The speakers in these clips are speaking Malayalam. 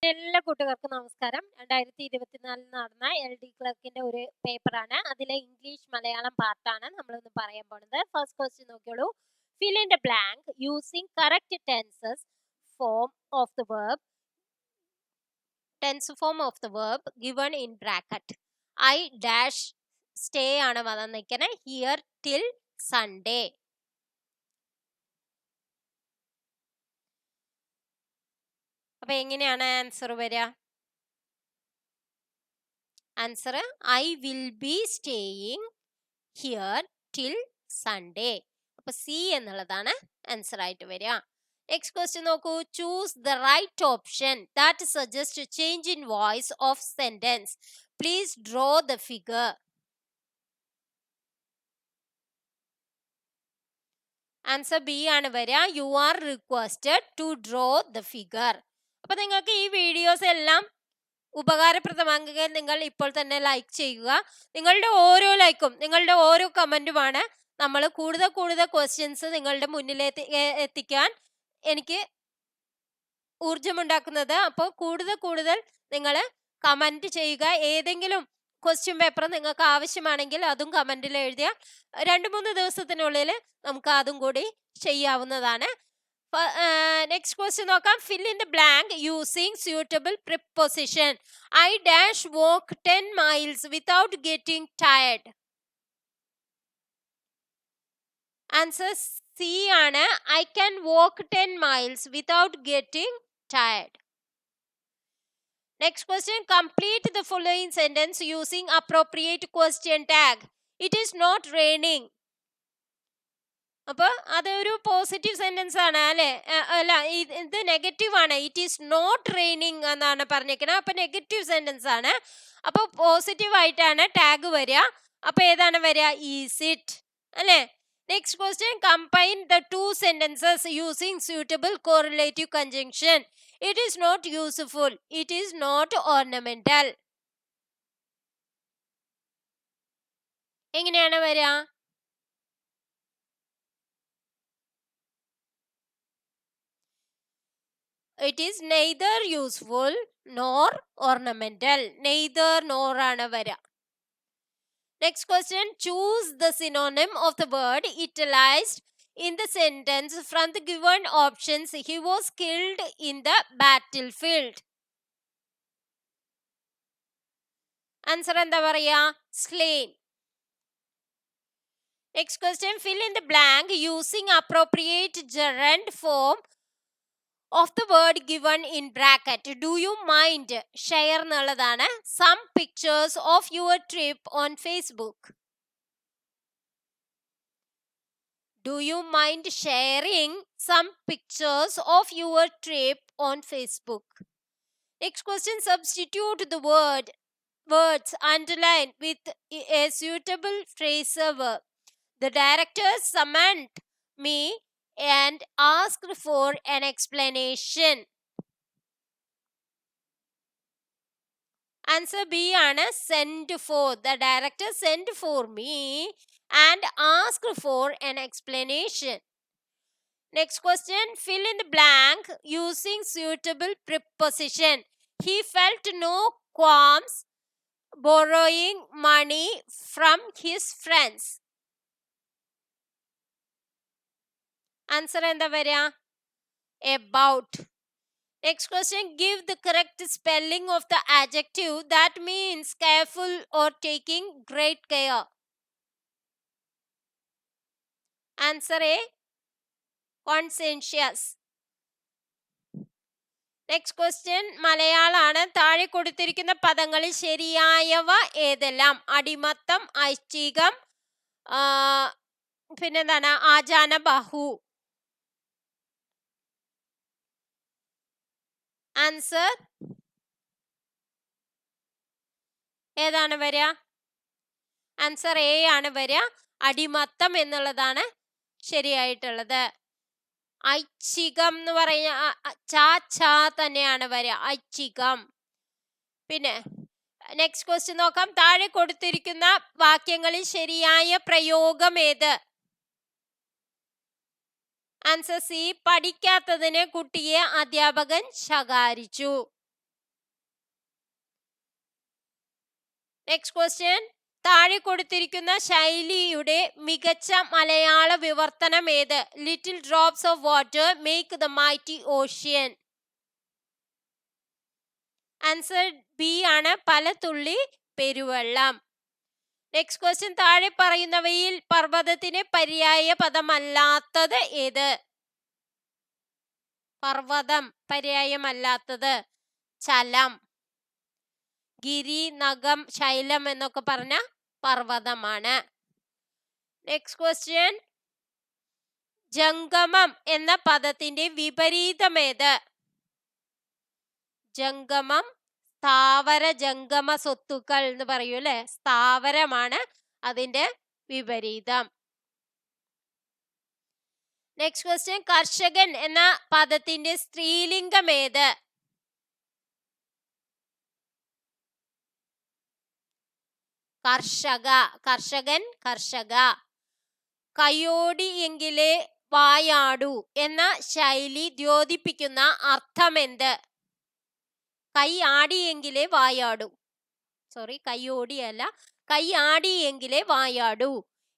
എല്ലാ കൂട്ടുകാർക്കും നമസ്കാരം. 2024 നടന്ന LD ക്ലർക്കിന്റെ ഒരു പേപ്പറാണ്. അതിലെ ഇംഗ്ലീഷ് മലയാളം പാർട്ടാണ് നമ്മളിന്ന് പറയാൻ പോകുന്നത്. ഫസ്റ്റ് ക്വസ്റ്റ്യൻ നോക്കിയോളൂ. Fill in the blank using correct form of the verb given in bracket. I dash stay ആണ് വന്നിരിക്കുന്നത്. Here till Sunday. അപ്പൊ എങ്ങനെയാണ് ആൻസർ വരിക? Answer I will be staying here till Sunday. അപ്പൊ സി എന്നുള്ളതാണ് ആൻസർ ആയിട്ട് വരിക. നെക്സ്റ്റ് ക്വസ്റ്റ്യൻ നോക്കൂ. Choose the right option that suggest change in voice of sentence. Please draw the figure. Answer B ആണ് വരിക. You are requested to draw the figure. അപ്പൊ നിങ്ങൾക്ക് ഈ വീഡിയോസ് എല്ലാം ഉപകാരപ്രദമാകുമെങ്കിൽ നിങ്ങൾ ഇപ്പോൾ തന്നെ ലൈക്ക് ചെയ്യുക. നിങ്ങളുടെ ഓരോ ലൈക്കും നിങ്ങളുടെ ഓരോ കമന്റുമാണ് നമ്മൾ കൂടുതൽ ക്വസ്റ്റ്യൻസ് നിങ്ങളുടെ മുന്നിലേക്ക് എത്തിക്കാൻ എനിക്ക് ഊർജമുണ്ടാക്കുന്നത്. അപ്പോൾ കൂടുതൽ നിങ്ങൾ കമന്റ് ചെയ്യുക. ഏതെങ്കിലും ക്വസ്റ്റ്യൻ പേപ്പർ നിങ്ങൾക്ക് ആവശ്യമാണെങ്കിൽ അതും കമന്റിൽ എഴുതിയ 2-3 ദിവസത്തിനുള്ളിൽ നമുക്ക് അതും കൂടി ചെയ്യാവുന്നതാണ്. നെക്സ്റ്റ് ക്വസ്റ്റ്യൻ നോക്കാം. Fill in the blank using suitable preposition. I dash walk 10 miles without getting tired. Answer C ആണ്. I can walk 10 miles without getting tired. Next question. Complete the following sentence using appropriate question tag. It is not raining. അപ്പൊ അതൊരു പോസിറ്റീവ് സെന്റൻസ് ആണ് അല്ലെ? അല്ല, ഇത് നെഗറ്റീവ് ആണ്. ഇറ്റ് ഈസ് നോട്ട് റെയിനിങ് എന്നാണ് പറഞ്ഞേക്കുന്നത്. അപ്പൊ നെഗറ്റീവ് സെന്റൻസ് ആണ്. അപ്പൊ പോസിറ്റീവ് ആയിട്ടാണ് ടാഗ് വരിക. അപ്പൊ ഏതാണ് വരിക? ഈസ് ഇറ്റ് അല്ലെ? Next question. Combine the 2 sentences using suitable correlative conjunction. It is not useful. It is not ornamental. എങ്ങനെയാണ് വരിക? It is neither useful nor ornamental. Neither nor ആണ് വരിക. Next question. Choose the synonym of the word utilized in the sentence from the given options. He was killed in the battlefield. Answer എന്താ പറയാ? Slain. Next question. Fill in the blank using appropriate gerund form of the word given in bracket. Do you mind? Share എന്നുള്ളതാണ്. Some pictures of your trip on Facebook. Do you mind sharing some pictures of your trip on Facebook? Next question. Substitute the words underlined with a suitable phrasal verb. The director summoned me and asked for an explanation. Answer B ആണ്. Send for. The director sent for me and asked for an explanation. Next question. Fill in the blank using suitable preposition. He felt no qualms borrowing money from his friends. Answer എന്താ വരിക? About. Next question. Give the correct spelling of the adjective that means careful or taking great care. Answer A. Conscientious. Next question മലയാളമാണ്. താഴെ കൊടുത്തിരിക്കുന്ന പദങ്ങളിൽ ശരിയായവ ഏതെല്ലാം? അടിമത്തം, ഐച്ഛികം, പിന്നെന്താണ്? ആജാന ബാഹു. ആൻസർ ഏതാണ് വരിക? ആൻസർ എ ആണ് വരിക. അടിമത്തം എന്നുള്ളതാണ് ശരിയായിട്ടുള്ളത്. ഐച്ഛികം എന്ന് പറഞ്ഞ ചാ തന്നെയാണ് വരിക. ഐച്ഛികം. പിന്നെ നെക്സ്റ്റ് ക്വസ്റ്റ്യൻ നോക്കാം. താഴെ കൊടുത്തിരിക്കുന്ന വാക്യങ്ങളിൽ ശരിയായ പ്രയോഗം ഏത്? Answer C. പഠിക്കാത്തതിന് കുട്ടിയെ അധ്യാപകൻ ശകാരിച്ചു. നെക്സ്റ്റ് ക്വസ്റ്റ്യൻ, താഴെ കൊടുത്തിരിക്കുന്ന ശൈലിയുടെ മികച്ച മലയാള വിവർത്തനം ഏത്? Little drops of water make the mighty ocean. Answer B ആണ്, പല തുള്ളി പെരുവെള്ളം. നെക്സ്റ്റ് ക്വസ്റ്റ്യൻ, താഴെ പറയുന്നവയിൽ പർവ്വതത്തിന് പര്യായ പദമല്ലാത്തത് ഏത്? പർവ്വതം പര്യായമല്ലാത്തത് ചലം. ഗിരി, നഗം, ശൈലം എന്നൊക്കെ പറഞ്ഞ പർവ്വതമാണ്. നെക്സ്റ്റ് ക്വസ്റ്റ്യൻ, ജംഗമം എന്ന പദത്തിന്റെ വിപരീതം ഏത്? ജംഗമം സ്ഥാവര ജംഗമ സ്വത്തുക്കൾ എന്ന് പറയൂ അല്ലെ, സ്ഥാവരമാണ് അതിന്റെ വിപരീതം. നെക്സ്റ്റ് ക്വസ്റ്റ്യൻ, കർഷകൻ എന്ന പദത്തിന്റെ സ്ത്രീലിംഗം ഏത്? കർഷക. കർഷകൻ, കർഷക. കയ്യോടിയെങ്കിലേ വായാടൂ എന്ന ശൈലി ദ്യോതിപ്പിക്കുന്ന അർത്ഥം എന്ത്? കൈ ആടിയെങ്കിലേ വായാടൂ, സോറി, കയ്യോടിയല്ല, കൈ ആടിയെങ്കിലേ വായാടൂ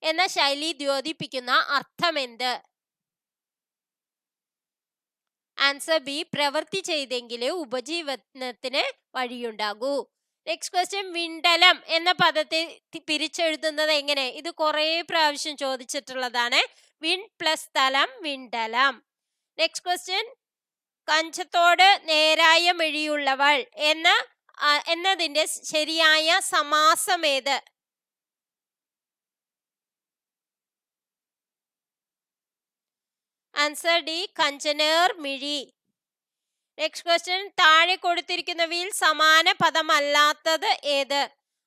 എന്ന ശൈലി ദ്യോതിപ്പിക്കുന്ന അർത്ഥം എന്ത്? ആൻസർ ബി, പ്രവൃത്തി ചെയ്തെങ്കിലേ ഉപജീവനത്തിന് വഴിയുണ്ടാകൂ. നെക്സ്റ്റ് ക്വസ്റ്റ്യൻ, വിണ്ടലം എന്ന പദത്തെ പിരിച്ചെഴുതുന്നത് എങ്ങനെ? ഇത് കുറെ പ്രാവശ്യം ചോദിച്ചിട്ടുള്ളതാണ്. വിൺ പ്ലസ് സ്ഥലം, വിണ്ടലം. നെക്സ്റ്റ് ക്വസ്റ്റ്യൻ, കഞ്ചത്തോട് നേരായ മിഴിയുള്ളവൾ എന്നതിന്റെ ശരിയായ സമാസം ഏത്? ആൻസർ ഡി, കഞ്ചനേർ മിഴി. നെക്സ്റ്റ് ക്വസ്റ്റ്യൻ, താഴെ കൊടുത്തിരിക്കുന്നവയിൽ സമാന പദമല്ലാത്തത് ഏത്?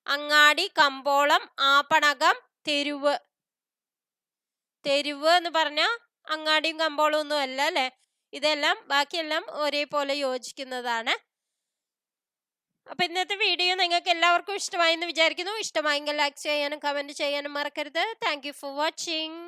അങ്ങാടി, കമ്പോളം, ആപണകം, തെരുവ്. തെരുവ് എന്ന് പറഞ്ഞ അങ്ങാടിയും കമ്പോളവും ഒന്നും അല്ല അല്ലെ. ഇതെല്ലാം ബാക്കിയെല്ലാം ഒരേപോലെ യോജിക്കുന്നതാണ്. അപ്പൊ ഇന്നത്തെ വീഡിയോ നിങ്ങൾക്ക് എല്ലാവർക്കും ഇഷ്ടമായി എന്ന് വിചാരിക്കുന്നു. ഇഷ്ടമായെങ്കിൽ ലൈക്ക് ചെയ്യാനും കമന്റ് ചെയ്യാനും മറക്കരുത്. Thank you for watching.